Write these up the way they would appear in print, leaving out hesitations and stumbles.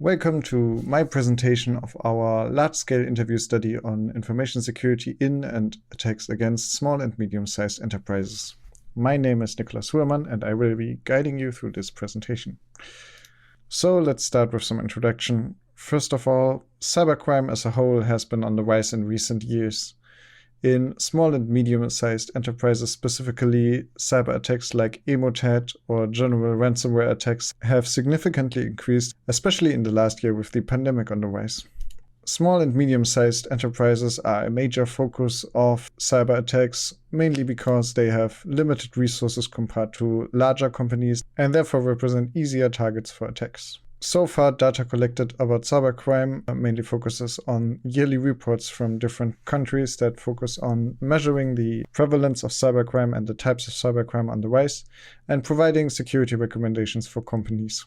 Welcome to my presentation of our large-scale interview study on information security in and attacks against small and medium-sized enterprises. My name is Nicolas Huaman, and I will be guiding you through this presentation. So let's start with some introduction. First of all, cybercrime as a whole has been on the rise in recent years. In small and medium-sized enterprises specifically, cyber attacks like Emotet or general ransomware attacks have significantly increased, especially in the last year with the pandemic on the rise. Small and medium-sized enterprises are a major focus of cyber attacks, mainly because they have limited resources compared to larger companies and therefore represent easier targets for attacks. So far, data collected about cybercrime mainly focuses on yearly reports from different countries that focus on measuring the prevalence of cybercrime and the types of cybercrime on the rise, and providing security recommendations for companies.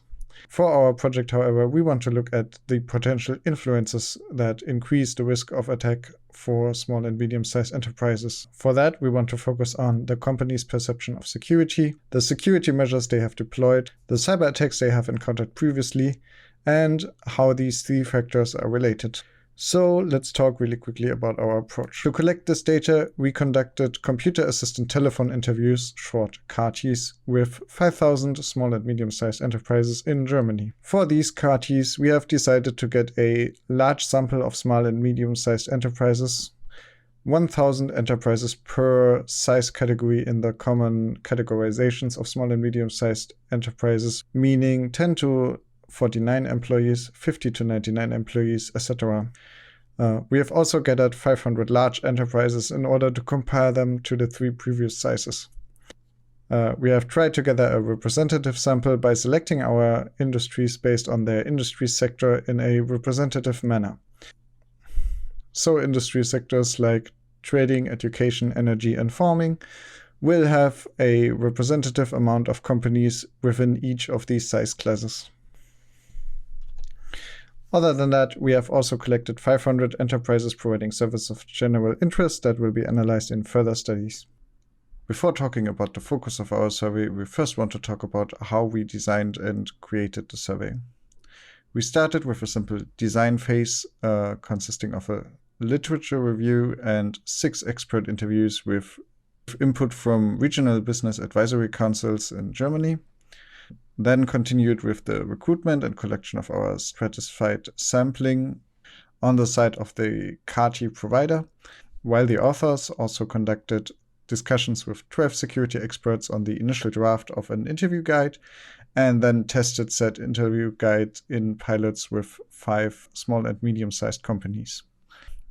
For our project, however, we want to look at the potential influences that increase the risk of attack for small and medium-sized enterprises. For that, we want to focus on the company's perception of security, the security measures they have deployed, the cyber attacks they have encountered previously, and how these three factors are related. So let's talk really quickly about our approach. To collect this data, we conducted computer-assisted telephone interviews, short CATIs, with 5,000 small and medium-sized enterprises in Germany. For these CATIs, we have decided to get a large sample of small and medium-sized enterprises, 1,000 enterprises per size category in the common categorizations of small and medium-sized enterprises, meaning 10 to 49 employees, 50 to 99 employees, etc. We have also gathered 500 large enterprises in order to compare them to the three previous sizes. We have tried to gather a representative sample by selecting our industries based on their industry sector in a representative manner. So industry sectors like trading, education, energy, and farming will have a representative amount of companies within each of these size classes. Other than that, we have also collected 500 enterprises providing services of general interest that will be analyzed in further studies. Before talking about the focus of our survey, we first want to talk about how we designed and created the survey. We started with a simple design phase consisting of a literature review and 6 expert interviews with input from regional business advisory councils in Germany. Then continued with the recruitment and collection of our stratified sampling on the side of the CATI provider, while the authors also conducted discussions with 12 security experts on the initial draft of an interview guide, and then tested said interview guide in pilots with 5 small and medium-sized companies.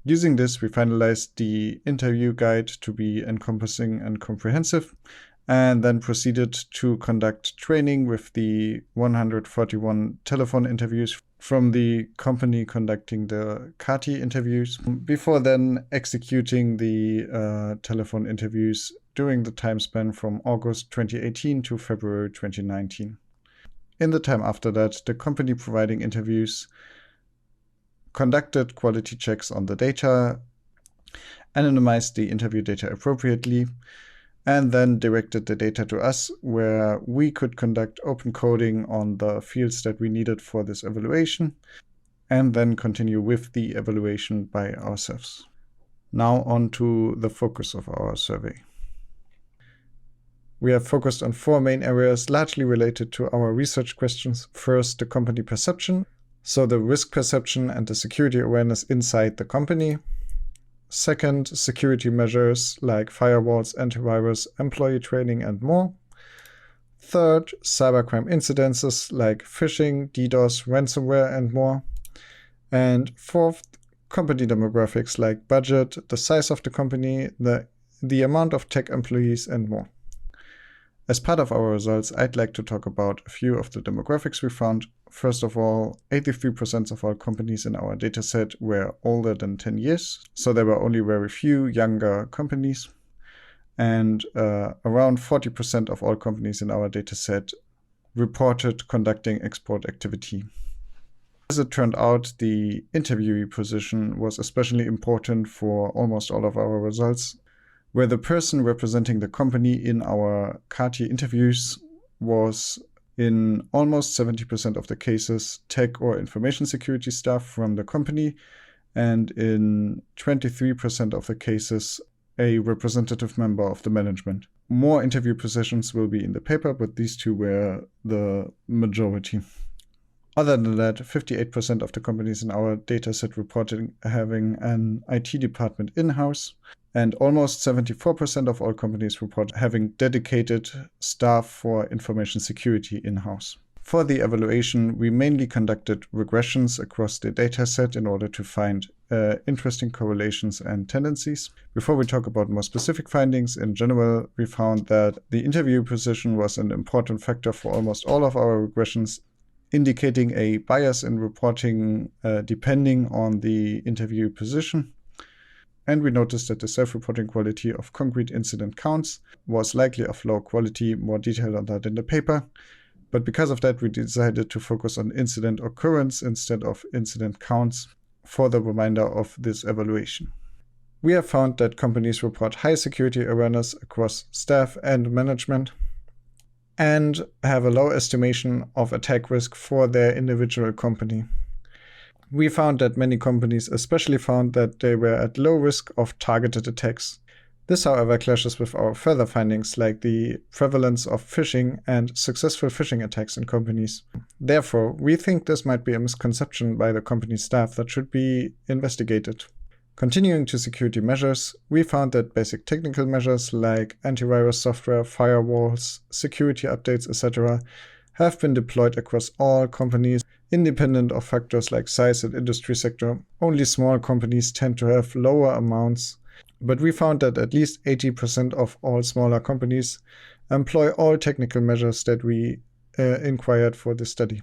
Using this, we finalized the interview guide to be encompassing and comprehensive, and then proceeded to conduct training with the 141 telephone interviews from the company conducting the CATI interviews, before then executing the telephone interviews during the time span from August 2018 to February 2019. In the time after that, the company providing interviews conducted quality checks on the data, anonymized the interview data appropriately, and then directed the data to us, where we could conduct open coding on the fields that we needed for this evaluation, and then continue with the evaluation by ourselves. Now on to the focus of our survey. We have focused on 4 main areas largely related to our research questions. First, the company perception, so the risk perception and the security awareness inside the company. Second, security measures like firewalls, antivirus, employee training, and more. Third, cybercrime incidences like phishing, DDoS, ransomware, and more. And fourth, company demographics like budget, the size of the company, the amount of tech employees, and more. As part of our results, I'd like to talk about a few of the demographics we found. First of all, 83% of all companies in our dataset were older than 10 years, so there were only very few younger companies. And around 40% of all companies in our dataset reported conducting export activity. As it turned out, the interviewee position was especially important for almost all of our results, where the person representing the company in our CATI interviews was in almost 70% of the cases, tech or information security staff from the company, and in 23% of the cases, a representative member of the management. More interview positions will be in the paper, but these two were the majority. Other than that, 58% of the companies in our dataset reported having an IT department in-house, and almost 74% of all companies report having dedicated staff for information security in-house. For the evaluation, we mainly conducted regressions across the dataset in order to find interesting correlations and tendencies. Before we talk about more specific findings, in general, we found that the interview position was an important factor for almost all of our regressions, indicating a bias in reporting depending on the interview position. And we noticed that the self-reporting quality of concrete incident counts was likely of low quality, more detail on that in the paper. But because of that, we decided to focus on incident occurrence instead of incident counts for the remainder of this evaluation. We have found that companies report high security awareness across staff and management and have a low estimation of attack risk for their individual company. We found that many companies especially found that they were at low risk of targeted attacks. This, however, clashes with our further findings, like the prevalence of phishing and successful phishing attacks in companies. Therefore, we think this might be a misconception by the company staff that should be investigated. Continuing to security measures, we found that basic technical measures like antivirus software, firewalls, security updates, etc. have been deployed across all companies, independent of factors like size and industry sector. Only small companies tend to have lower amounts, but we found that at least 80% of all smaller companies employ all technical measures that we inquired for this study.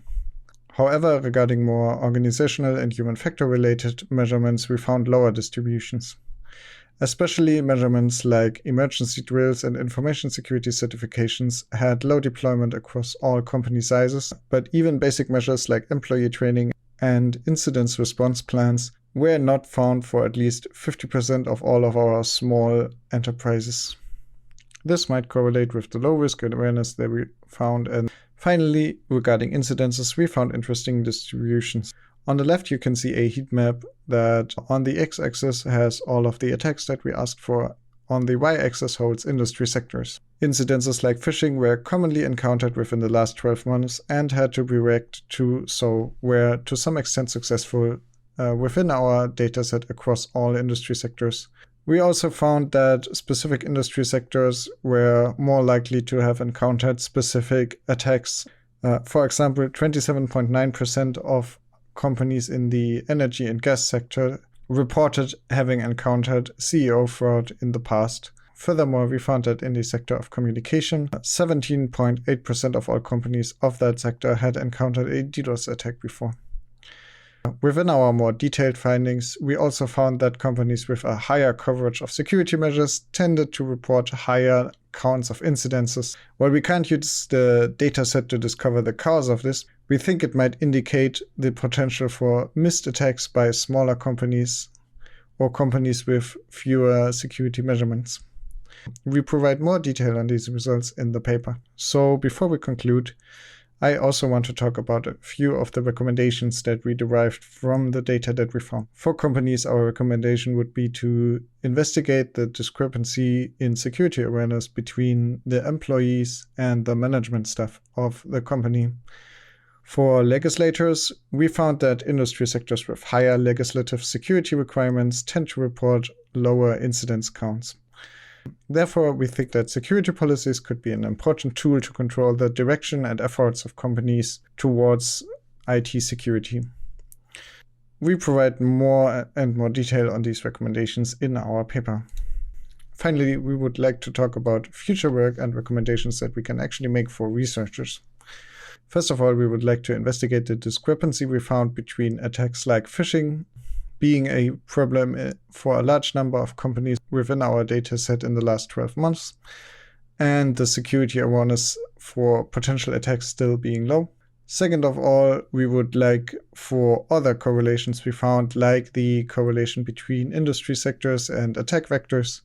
However, regarding more organizational and human factor related measurements, we found lower distributions. Especially measurements like emergency drills and information security certifications had low deployment across all company sizes, but even basic measures like employee training and incident response plans were not found for at least 50% of all of our small enterprises. This might correlate with the low risk awareness that we found. And finally, regarding incidences, we found interesting distributions. On the left, you can see a heat map that on the x-axis has all of the attacks that we asked for. On the y-axis holds industry sectors. Incidences like phishing were commonly encountered within the last 12 months and had to be reacted to, so were to some extent successful within our dataset across all industry sectors. We also found that specific industry sectors were more likely to have encountered specific attacks. For example, 27.9% of companies in the energy and gas sector reported having encountered CEO fraud in the past. Furthermore, we found that in the sector of communication, 17.8% of all companies of that sector had encountered a DDoS attack before. Within our more detailed findings, we also found that companies with a higher coverage of security measures tended to report higher counts of incidences. While we can't use the dataset to discover the cause of this, we think it might indicate the potential for missed attacks by smaller companies or companies with fewer security measurements. We provide more detail on these results in the paper. So before we conclude, I also want to talk about a few of the recommendations that we derived from the data that we found. For companies, our recommendation would be to investigate the discrepancy in security awareness between the employees and the management staff of the company. For legislators, we found that industry sectors with higher legislative security requirements tend to report lower incidence counts. Therefore, we think that security policies could be an important tool to control the direction and efforts of companies towards IT security. We provide more and more detail on these recommendations in our paper. Finally, we would like to talk about future work and recommendations that we can actually make for researchers. First of all, we would like to investigate the discrepancy we found between attacks like phishing being a problem for a large number of companies within our dataset in the last 12 months, and the security awareness for potential attacks still being low. Second of all, we would like for other correlations we found, like the correlation between industry sectors and attack vectors,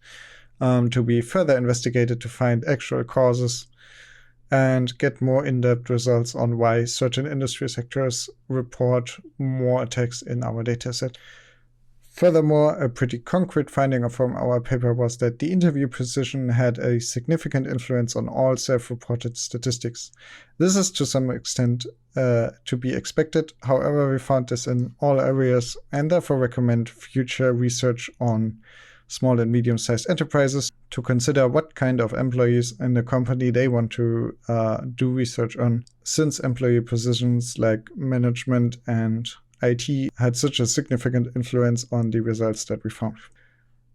to be further investigated to find actual causes. and get more in-depth results on why certain industry sectors report more attacks in our dataset. Furthermore, a pretty concrete finding from our paper was that the interview precision had a significant influence on all self-reported statistics. This is to some extent to be expected. However, we found this in all areas and therefore recommend future research on small and medium-sized enterprises to consider what kind of employees in the company they want to do research on, since employee positions like management and IT had such a significant influence on the results that we found.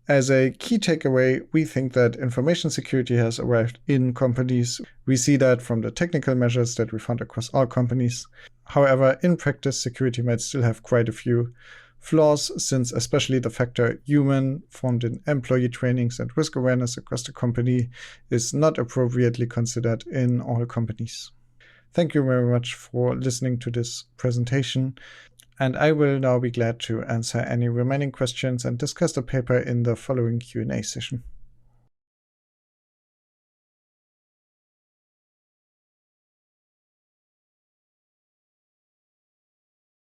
As a key takeaway, we think that information security has arrived in companies. We see that from the technical measures that we found across all companies. However, in practice, security might still have quite a few flaws, since especially the factor human found in employee trainings and risk awareness across the company is not appropriately considered in all companies. Thank you very much for listening to this presentation. And I will now be glad to answer any remaining questions and discuss the paper in the following Q&A session.